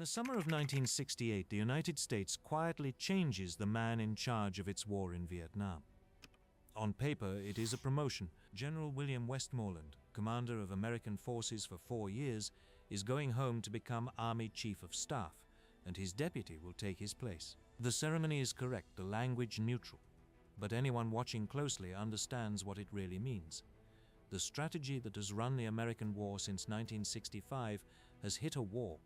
the summer of 1968, the United States quietly changes the man in charge of its war in Vietnam. On paper, it is a promotion. General William Westmoreland, commander of American forces for 4 years, is going home to become Army Chief of Staff, and his deputy will take his place. The ceremony is correct, the language neutral, but anyone watching closely understands what it really means. The strategy that has run the American war since 1965 has hit a wall,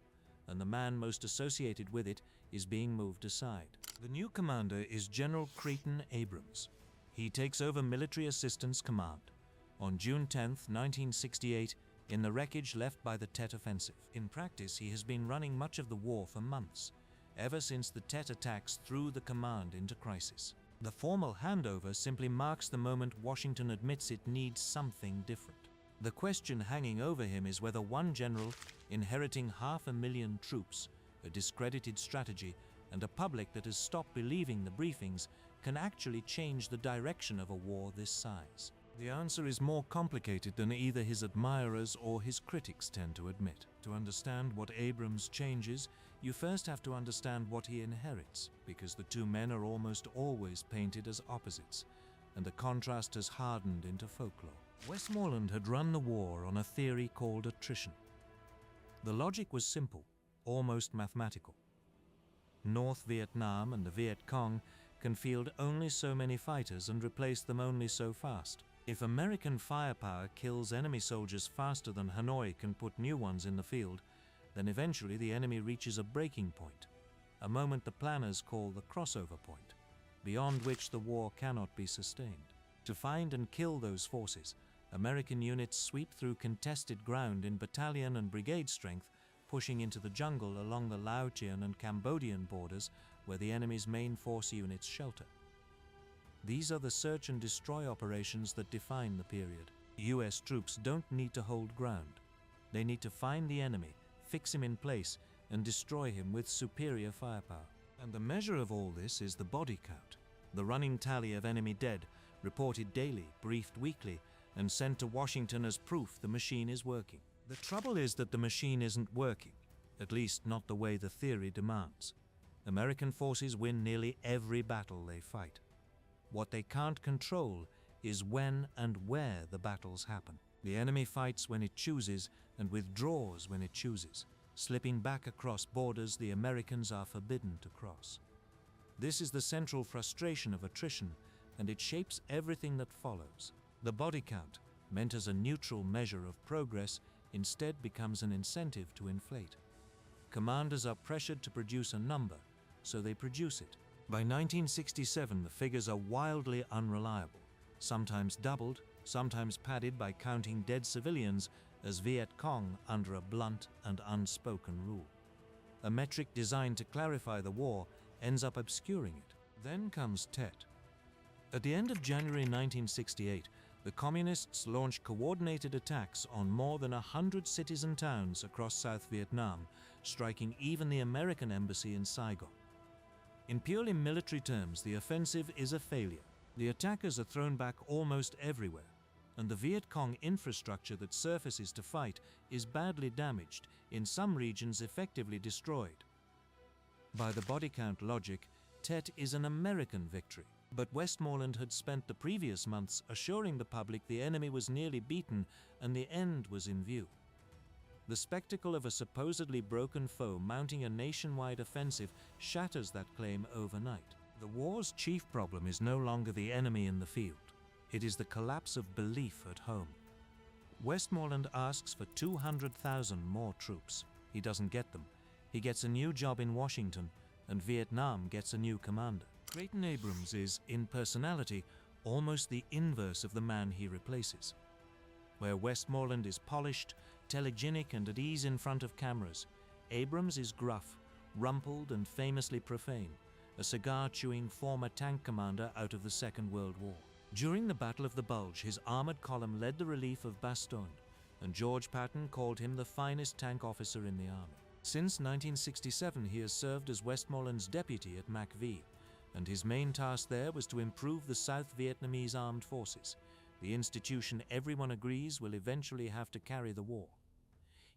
and the man most associated with it is being moved aside. The new commander is General Creighton Abrams. He takes over Military Assistance Command on June 10, 1968, in the wreckage left by the Tet Offensive. In practice, he has been running much of the war for months, ever since the Tet attacks threw the command into crisis. The formal handover simply marks the moment Washington admits it needs something different. The question hanging over him is whether one general, inheriting 500,000 troops, a discredited strategy, and a public that has stopped believing the briefings, can actually change the direction of a war this size. The answer is more complicated than either his admirers or his critics tend to admit. To understand what Abrams changes, you first have to understand what he inherits, because the two men are almost always painted as opposites, and the contrast has hardened into folklore. Westmoreland had run the war on a theory called attrition. The logic was simple, almost mathematical. North Vietnam and the Viet Cong can field only so many fighters and replace them only so fast. If American firepower kills enemy soldiers faster than Hanoi can put new ones in the field, then eventually the enemy reaches a breaking point, a moment the planners call the crossover point, beyond which the war cannot be sustained. To find and kill those forces, American units sweep through contested ground in battalion and brigade strength, pushing into the jungle along the Laotian and Cambodian borders where the enemy's main force units shelter. These are the search and destroy operations that define the period. US troops don't need to hold ground. They need to find the enemy, fix him in place, and destroy him with superior firepower. And the measure of all this is the body count, the running tally of enemy dead, reported daily, briefed weekly, and sent to Washington as proof the machine is working. The trouble is that the machine isn't working, at least not the way the theory demands. American forces win nearly every battle they fight. What they can't control is when and where the battles happen. The enemy fights when it chooses and withdraws when it chooses, slipping back across borders the Americans are forbidden to cross. This is the central frustration of attrition, and it shapes everything that follows. The body count, meant as a neutral measure of progress, instead becomes an incentive to inflate. Commanders are pressured to produce a number, so they produce it. By 1967, the figures are wildly unreliable, sometimes doubled, sometimes padded by counting dead civilians as Viet Cong under a blunt and unspoken rule. A metric designed to clarify the war ends up obscuring it. Then comes Tet. At the end of January 1968, the Communists launched coordinated attacks on more than 100 cities and towns across South Vietnam, striking even the American embassy in Saigon. In purely military terms, the offensive is a failure. The attackers are thrown back almost everywhere, and the Viet Cong infrastructure that surfaces to fight is badly damaged, in some regions effectively destroyed. By the body count logic, Tet is an American victory. But Westmoreland had spent the previous months assuring the public the enemy was nearly beaten and the end was in view. The spectacle of a supposedly broken foe mounting a nationwide offensive shatters that claim overnight. The war's chief problem is no longer the enemy in the field. It is the collapse of belief at home. Westmoreland asks for 200,000 more troops. He doesn't get them. He gets a new job in Washington, and Vietnam gets a new commander. Creighton Abrams is, in personality, almost the inverse of the man he replaces. Where Westmoreland is polished, telegenic, and at ease in front of cameras, Abrams is gruff, rumpled, and famously profane, a cigar-chewing former tank commander out of the Second World War. During the Battle of the Bulge, his armored column led the relief of Bastogne, and George Patton called him the finest tank officer in the army. Since 1967, he has served as Westmoreland's deputy at MACV, and his main task there was to improve the South Vietnamese armed forces, the institution everyone agrees will eventually have to carry the war.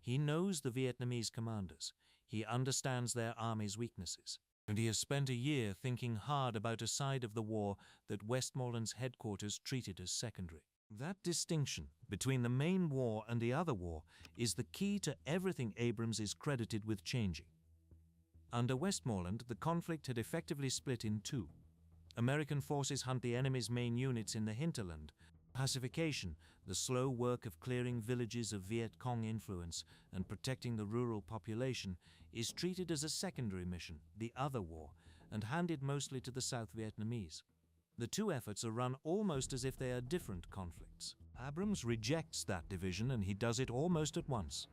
He knows the Vietnamese commanders. He understands their army's weaknesses, and he has spent a year thinking hard about a side of the war that Westmoreland's headquarters treated as secondary. That distinction between the main war and the other war is the key to everything Abrams is credited with changing. Under Westmoreland, the conflict had effectively split in two. American forces hunt the enemy's main units in the hinterland. Pacification, the slow work of clearing villages of Viet Cong influence and protecting the rural population, is treated as a secondary mission, the other war, and handed mostly to the South Vietnamese. The two efforts are run almost as if they are different conflicts. Abrams rejects that division, and he does it almost at once.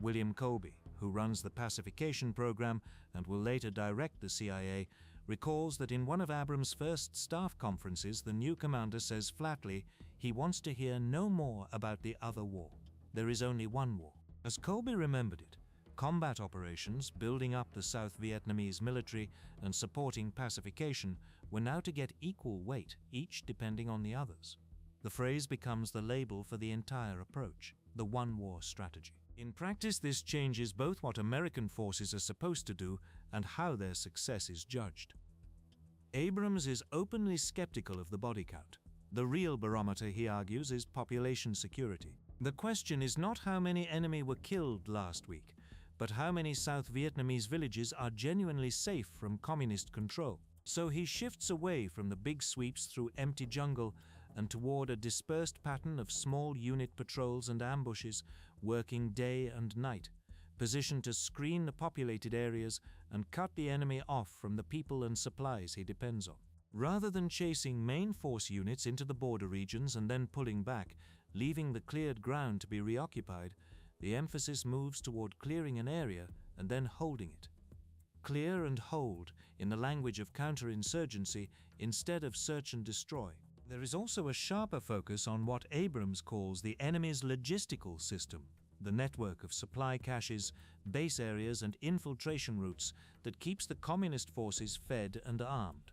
William Colby, who runs the pacification program and will later direct the CIA, recalls that in one of Abrams' first staff conferences, the new commander says flatly he wants to hear no more about the other war. There is only one war. As Colby remembered it, combat operations, building up the South Vietnamese military and supporting pacification, were now to get equal weight, each depending on the others. The phrase becomes the label for the entire approach, the one-war strategy. In practice, this changes both what American forces are supposed to do and how their success is judged. Abrams is openly skeptical of the body count. The real barometer, he argues, is population security. The question is not how many enemy were killed last week, but how many South Vietnamese villages are genuinely safe from communist control. So he shifts away from the big sweeps through empty jungle and toward a dispersed pattern of small unit patrols and ambushes, working day and night, positioned to screen the populated areas and cut the enemy off from the people and supplies he depends on. Rather than chasing main force units into the border regions and then pulling back, leaving the cleared ground to be reoccupied, the emphasis moves toward clearing an area and then holding it. Clear and hold, in the language of counterinsurgency, instead of search and destroy. There is also a sharper focus on what Abrams calls the enemy's logistical system, the network of supply caches, base areas, and infiltration routes that keeps the communist forces fed and armed.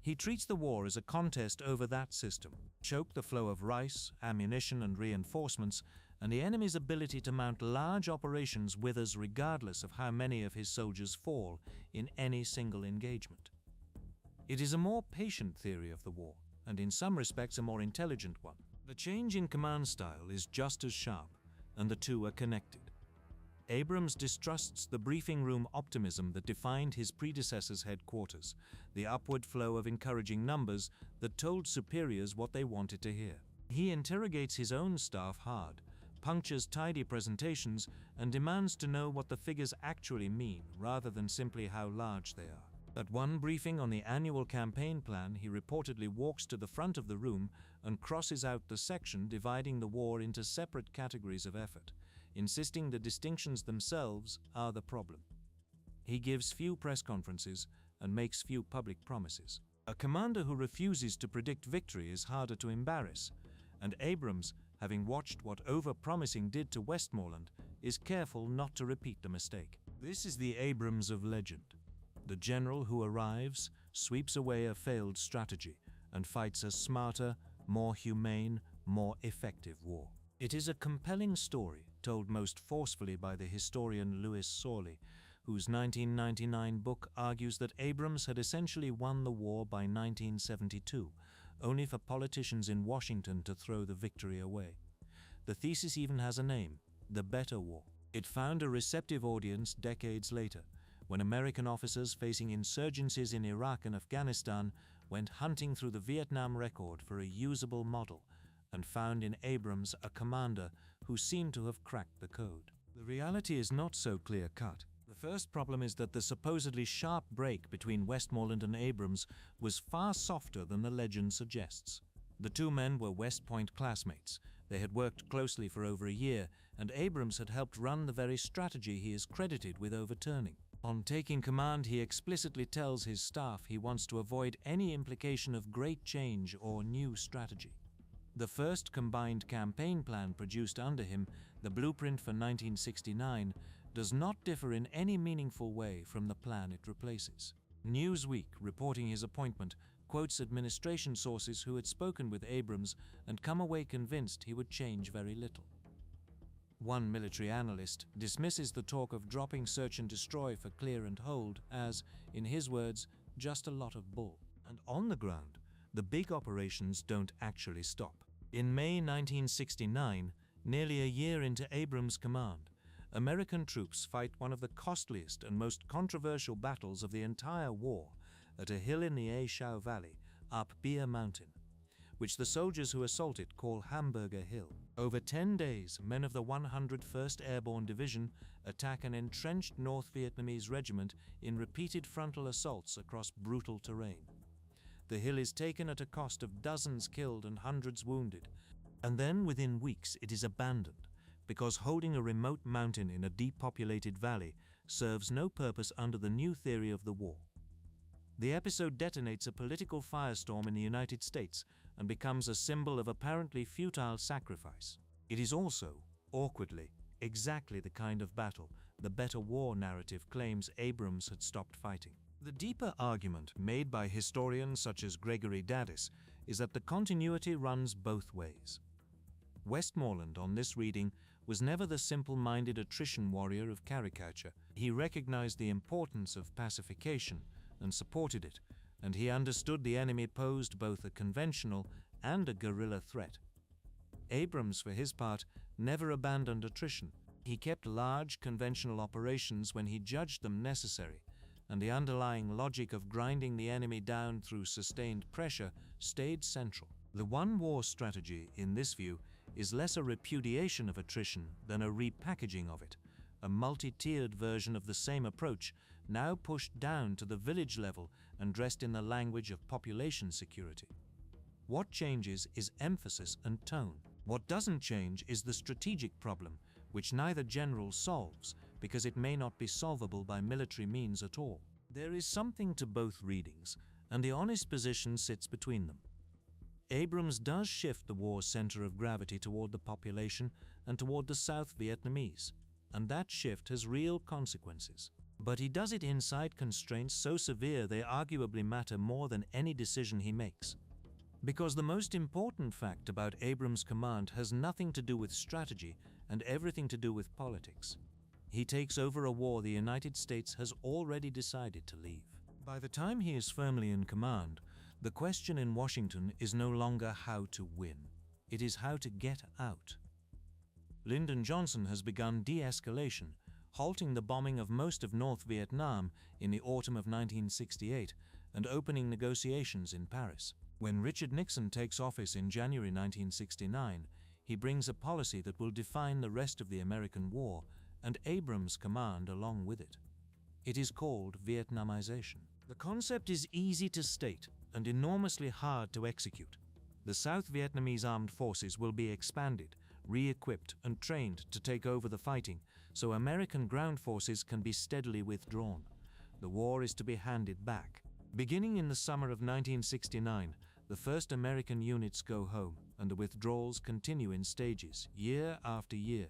He treats the war as a contest over that system, choke the flow of rice, ammunition, and reinforcements, and the enemy's ability to mount large operations withers regardless of how many of his soldiers fall in any single engagement. It is a more patient theory of the war, and in some respects a more intelligent one. The change in command style is just as sharp, and the two are connected. Abrams distrusts the briefing room optimism that defined his predecessor's headquarters, the upward flow of encouraging numbers that told superiors what they wanted to hear. He interrogates his own staff hard, punctures tidy presentations, and demands to know what the figures actually mean rather than simply how large they are. At one briefing on the annual campaign plan, he reportedly walks to the front of the room and crosses out the section dividing the war into separate categories of effort, insisting the distinctions themselves are the problem. He gives few press conferences and makes few public promises. A commander who refuses to predict victory is harder to embarrass, and Abrams, having watched what over-promising did to Westmoreland, is careful not to repeat the mistake. This is the Abrams of legend. The general who arrives, sweeps away a failed strategy, and fights a smarter, more humane, more effective war. It is a compelling story, told most forcefully by the historian Louis Sorley, whose 1999 book argues that Abrams had essentially won the war by 1972, only for politicians in Washington to throw the victory away. The thesis even has a name, The Better War. It found a receptive audience decades later, when American officers facing insurgencies in Iraq and Afghanistan went hunting through the Vietnam record for a usable model and found in Abrams a commander who seemed to have cracked the code. The reality is not so clear-cut. The first problem is that the supposedly sharp break between Westmoreland and Abrams was far softer than the legend suggests. The two men were West Point classmates. They had worked closely for over a year, and Abrams had helped run the very strategy he is credited with overturning. On taking command, he explicitly tells his staff he wants to avoid any implication of great change or new strategy. The first combined campaign plan produced under him, the blueprint for 1969, does not differ in any meaningful way from the plan it replaces. Newsweek, reporting his appointment, quotes administration sources who had spoken with Abrams and come away convinced he would change very little. One military analyst dismisses the talk of dropping search and destroy for clear and hold as, in his words, just a lot of bull. And on the ground, the big operations don't actually stop. In May 1969, nearly a year into Abrams' command, American troops fight one of the costliest and most controversial battles of the entire war at a hill in the A Shau Valley, up Beer Mountain, which the soldiers who assault it call Hamburger Hill. Over 10 days, men of the 101st Airborne Division attack an entrenched North Vietnamese regiment in repeated frontal assaults across brutal terrain. The hill is taken at a cost of dozens killed and hundreds wounded, and then within weeks it is abandoned because holding a remote mountain in a depopulated valley serves no purpose under the new theory of the war. The episode detonates a political firestorm in the United States and becomes a symbol of apparently futile sacrifice. It is also, awkwardly, exactly the kind of battle the better war narrative claims Abrams had stopped fighting. The deeper argument made by historians such as Gregory Daddis is that the continuity runs both ways. Westmoreland, on this reading, was never the simple-minded attrition warrior of caricature. He recognized the importance of pacification and supported it, and he understood the enemy posed both a conventional and a guerrilla threat. Abrams, for his part, never abandoned attrition. He kept large conventional operations when he judged them necessary, and the underlying logic of grinding the enemy down through sustained pressure stayed central. The one-war strategy, in this view, is less a repudiation of attrition than a repackaging of it, a multi-tiered version of the same approach, now pushed down to the village level and dressed in the language of population security. What changes is emphasis and tone. What doesn't change is the strategic problem, which neither general solves, because it may not be solvable by military means at all. There is something to both readings, and the honest position sits between them. Abrams does shift the war's center of gravity toward the population and toward the South Vietnamese, and that shift has real consequences. But he does it inside constraints so severe they arguably matter more than any decision he makes. Because the most important fact about Abrams' command has nothing to do with strategy and everything to do with politics. He takes over a war the United States has already decided to leave. By the time he is firmly in command, the question in Washington is no longer how to win. It is how to get out. Lyndon Johnson has begun de-escalation, halting the bombing of most of North Vietnam in the autumn of 1968 and opening negotiations in Paris. When Richard Nixon takes office in January 1969, he brings a policy that will define the rest of the American war and Abrams' command along with it. It is called Vietnamization. The concept is easy to state and enormously hard to execute. The South Vietnamese armed forces will be expanded, re-equipped and trained to take over the fighting, so American ground forces can be steadily withdrawn. The war is to be handed back. Beginning in the summer of 1969, the first American units go home, and the withdrawals continue in stages, year after year,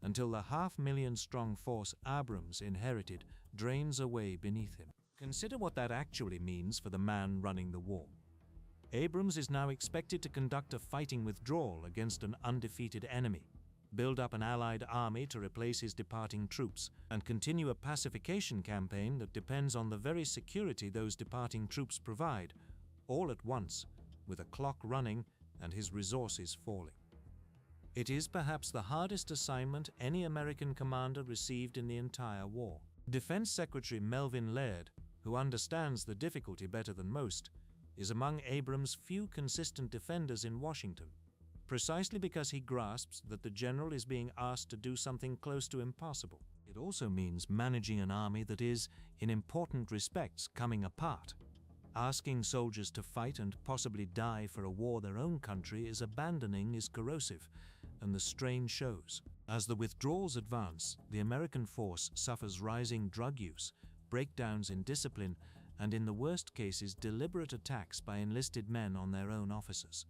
until the 500,000-strong force Abrams inherited drains away beneath him. Consider what that actually means for the man running the war. Abrams is now expected to conduct a fighting withdrawal against an undefeated enemy, build up an allied army to replace his departing troops, and continue a pacification campaign that depends on the very security those departing troops provide, all at once, with a clock running and his resources falling. It is perhaps the hardest assignment any American commander received in the entire war. Defense Secretary Melvin Laird, who understands the difficulty better than most, is among Abrams' few consistent defenders in Washington, precisely because he grasps that the general is being asked to do something close to impossible. It also means managing an army that is, in important respects, coming apart. Asking soldiers to fight and possibly die for a war their own country is corrosive, and the strain shows. As the withdrawals advance, the American force suffers rising drug use, breakdowns in discipline, and in the worst cases deliberate attacks by enlisted men on their own officers.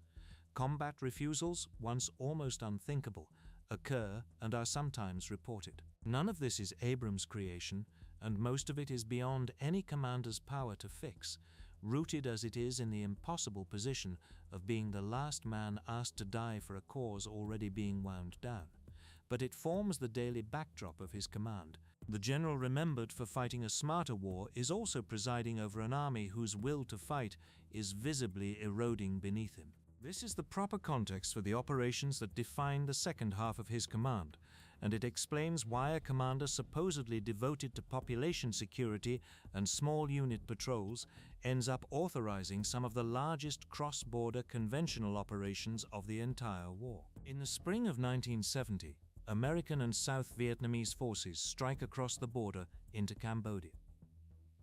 Combat refusals, once almost unthinkable, occur and are sometimes reported. None of this is Abrams' creation, and most of it is beyond any commander's power to fix, rooted as it is in the impossible position of being the last man asked to die for a cause already being wound down. but it forms the daily backdrop of his command. The general, remembered for fighting a smarter war, is also presiding over an army whose will to fight is visibly eroding beneath him. This is the proper context for the operations that define the second half of his command, and it explains why a commander supposedly devoted to population security and small unit patrols ends up authorizing some of the largest cross-border conventional operations of the entire war. In the spring of 1970, American and South Vietnamese forces strike across the border into Cambodia.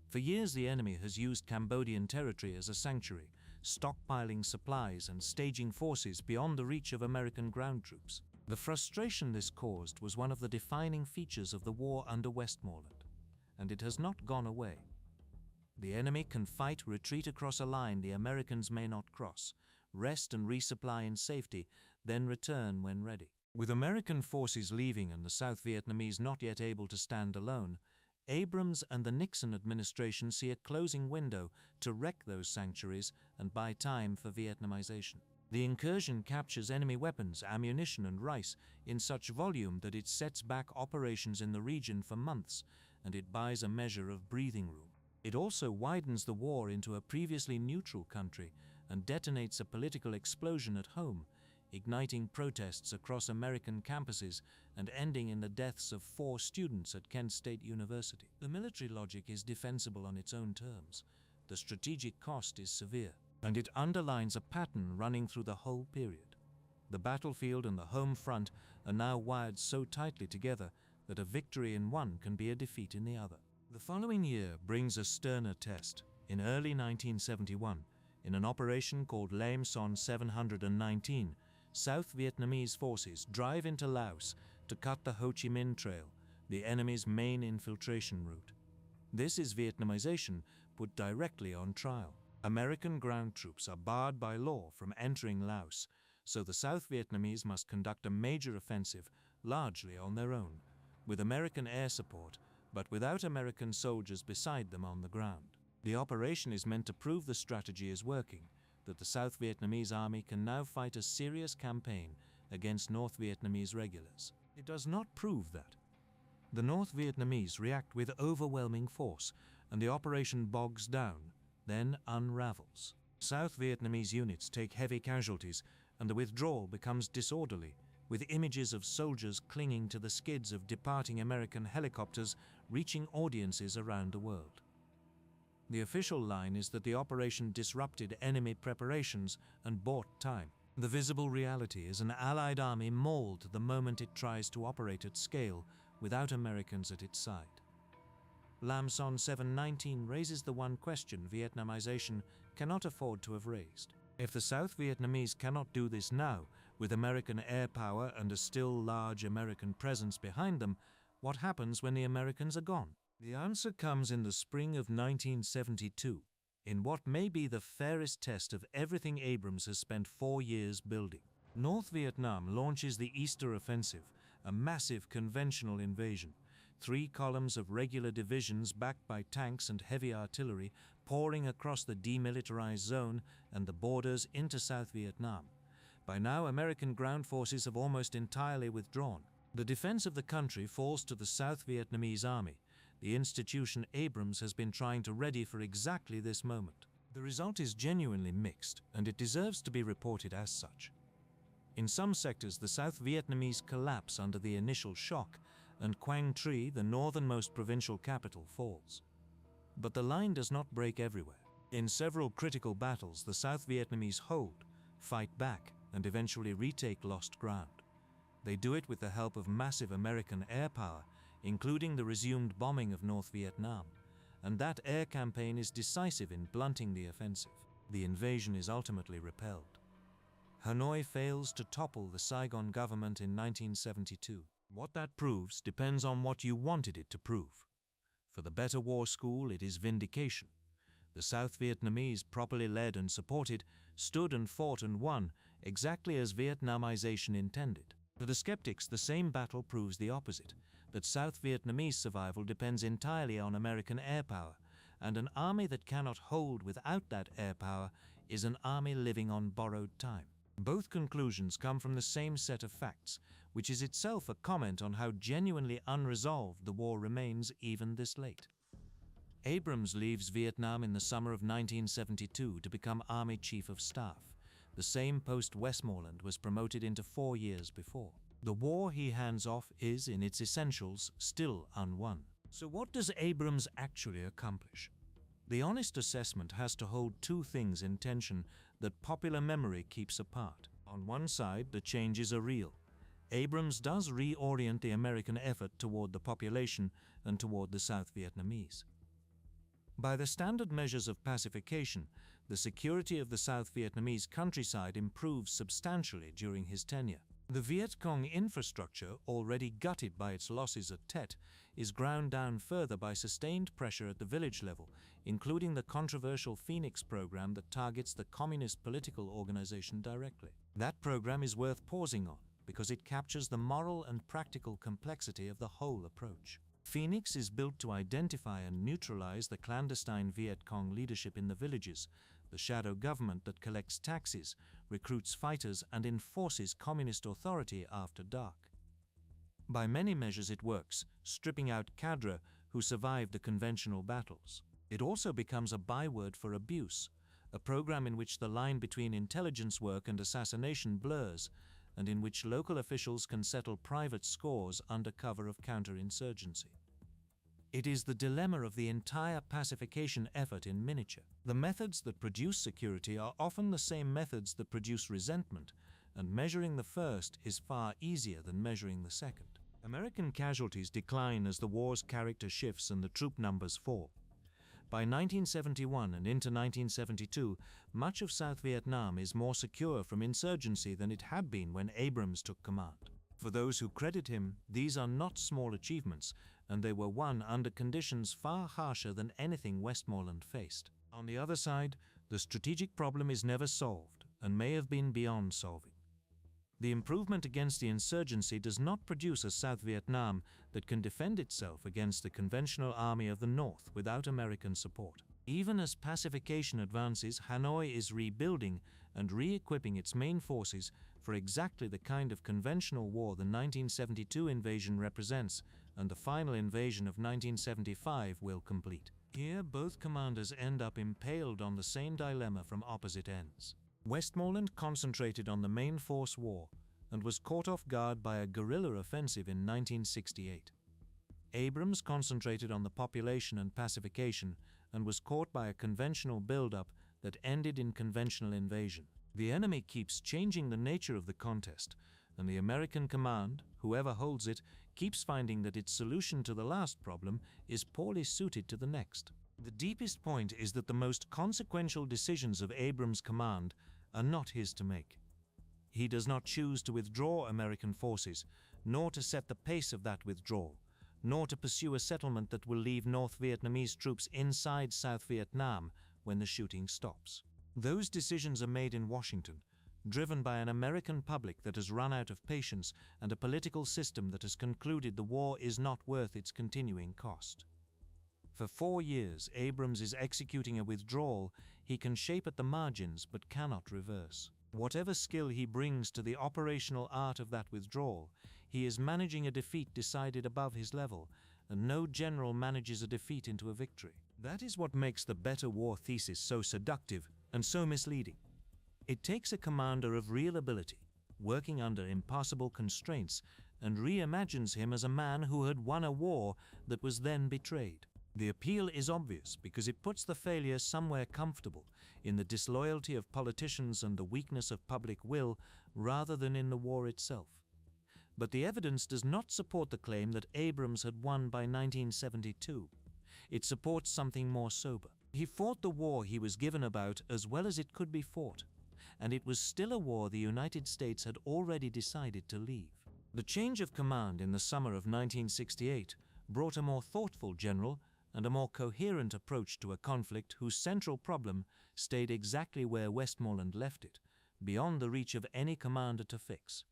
For years, the enemy has used Cambodian territory as a sanctuary, stockpiling supplies and staging forces beyond the reach of American ground troops. The frustration this caused was one of the defining features of the war under Westmoreland, and it has not gone away. The enemy can fight, retreat across a line the Americans may not cross, rest and resupply in safety, then return when ready. With American forces leaving and the South Vietnamese not yet able to stand alone, Abrams and the Nixon administration see a closing window to wreck those sanctuaries and buy time for Vietnamization. The incursion captures enemy weapons, ammunition, and rice in such volume that it sets back operations in the region for months, and it buys a measure of breathing room. It also widens the war into a previously neutral country and detonates a political explosion at home, igniting protests across American campuses and ending in the deaths of 4 students at Kent State University. The military logic is defensible on its own terms. The strategic cost is severe, and it underlines a pattern running through the whole period. The battlefield and the home front are now wired so tightly together that a victory in one can be a defeat in the other. The following year brings a sterner test. In early 1971, in an operation called Lam Son 719, South Vietnamese forces drive into Laos to cut the Ho Chi Minh Trail, the enemy's main infiltration route. This is Vietnamization put directly on trial. American ground troops are barred by law from entering Laos, so the South Vietnamese must conduct a major offensive, largely on their own, with American air support, but without American soldiers beside them on the ground. The operation is meant to prove the strategy is working, that the South Vietnamese army can now fight a serious campaign against North Vietnamese regulars. It does not prove that. The North Vietnamese react with overwhelming force, and the operation bogs down, then unravels. South Vietnamese units take heavy casualties, and the withdrawal becomes disorderly, with images of soldiers clinging to the skids of departing American helicopters reaching audiences around the world. The official line is that the operation disrupted enemy preparations and bought time. The visible reality is an Allied army mauled the moment it tries to operate at scale without Americans at its side. Lam Son 719 raises the one question Vietnamization cannot afford to have raised. If the South Vietnamese cannot do this now, with American air power and a still large American presence behind them, what happens when the Americans are gone? The answer comes in the spring of 1972, in what may be the fairest test of everything Abrams has spent 4 years building. North Vietnam launches the Easter Offensive, a massive conventional invasion. 3 columns of regular divisions backed by tanks and heavy artillery pouring across the demilitarized zone and the borders into South Vietnam. By now, American ground forces have almost entirely withdrawn. The defense of the country falls to the South Vietnamese army, the institution Abrams has been trying to ready for exactly this moment. The result is genuinely mixed, and it deserves to be reported as such. In some sectors, the South Vietnamese collapse under the initial shock, and Quang Tri, the northernmost provincial capital, falls. But the line does not break everywhere. In several critical battles, the South Vietnamese hold, fight back, and eventually retake lost ground. They do it with the help of massive American air power, including the resumed bombing of North Vietnam, and that air campaign is decisive in blunting the offensive. The invasion is ultimately repelled. Hanoi fails to topple the Saigon government in 1972. What that proves depends on what you wanted it to prove. For the better war school, it is vindication. The South Vietnamese, properly led and supported, stood and fought and won exactly as Vietnamization intended. For the skeptics, the same battle proves the opposite, that South Vietnamese survival depends entirely on American air power, and an army that cannot hold without that air power is an army living on borrowed time. Both conclusions come from the same set of facts, which is itself a comment on how genuinely unresolved the war remains even this late. Abrams leaves Vietnam in the summer of 1972 to become Army Chief of Staff, the same post Westmoreland was promoted into 4 years before. The war he hands off is, in its essentials, still unwon. So what does Abrams actually accomplish? The honest assessment has to hold two things in tension that popular memory keeps apart. On one side, the changes are real. Abrams does reorient the American effort toward the population and toward the South Vietnamese. By the standard measures of pacification, the security of the South Vietnamese countryside improves substantially during his tenure. The Viet Cong infrastructure, already gutted by its losses at Tet, is ground down further by sustained pressure at the village level, including the controversial Phoenix program that targets the communist political organization directly. That program is worth pausing on because it captures the moral and practical complexity of the whole approach. Phoenix is built to identify and neutralize the clandestine Viet Cong leadership in the villages, the shadow government that collects taxes, recruits fighters, and enforces communist authority after dark. By many measures it works, stripping out cadre who survived the conventional battles. It also becomes a byword for abuse, a program in which the line between intelligence work and assassination blurs, and in which local officials can settle private scores under cover of counterinsurgency. It is the dilemma of the entire pacification effort in miniature. The methods that produce security are often the same methods that produce resentment, and measuring the first is far easier than measuring the second. American casualties decline as the war's character shifts and the troop numbers fall. By 1971 and into 1972, much of South Vietnam is more secure from insurgency than it had been when Abrams took command. For those who credit him, these are not small achievements, and they were won under conditions far harsher than anything Westmoreland faced. On the other side, the strategic problem is never solved, and may have been beyond solving. The improvement against the insurgency does not produce a South Vietnam that can defend itself against the conventional army of the North without American support. Even as pacification advances, Hanoi is rebuilding and re-equipping its main forces for exactly the kind of conventional war the 1972 invasion represents and the final invasion of 1975 will complete. Here, both commanders end up impaled on the same dilemma from opposite ends. Westmoreland concentrated on the main force war and was caught off guard by a guerrilla offensive in 1968. Abrams concentrated on the population and pacification and was caught by a conventional build-up that ended in conventional invasion. The enemy keeps changing the nature of the contest, and the American command, whoever holds it, keeps finding that its solution to the last problem is poorly suited to the next. The deepest point is that the most consequential decisions of Abrams' command are not his to make. He does not choose to withdraw American forces, nor to set the pace of that withdrawal, nor to pursue a settlement that will leave North Vietnamese troops inside South Vietnam when the shooting stops. Those decisions are made in Washington, driven by an American public that has run out of patience and a political system that has concluded the war is not worth its continuing cost. For 4 years, Abrams is executing a withdrawal he can shape at the margins but cannot reverse. Whatever skill he brings to the operational art of that withdrawal, he is managing a defeat decided above his level, and no general manages a defeat into a victory. That is what makes the better war thesis so seductive and so misleading. It takes a commander of real ability, working under impossible constraints, and reimagines him as a man who had won a war that was then betrayed. The appeal is obvious because it puts the failure somewhere comfortable, in the disloyalty of politicians and the weakness of public will, rather than in the war itself. But the evidence does not support the claim that Abrams had won by 1972. It supports something more sober. He fought the war he was given about as well as it could be fought, and it was still a war the United States had already decided to leave. The change of command in the summer of 1968 brought a more thoughtful general and a more coherent approach to a conflict whose central problem stayed exactly where Westmoreland left it, beyond the reach of any commander to fix.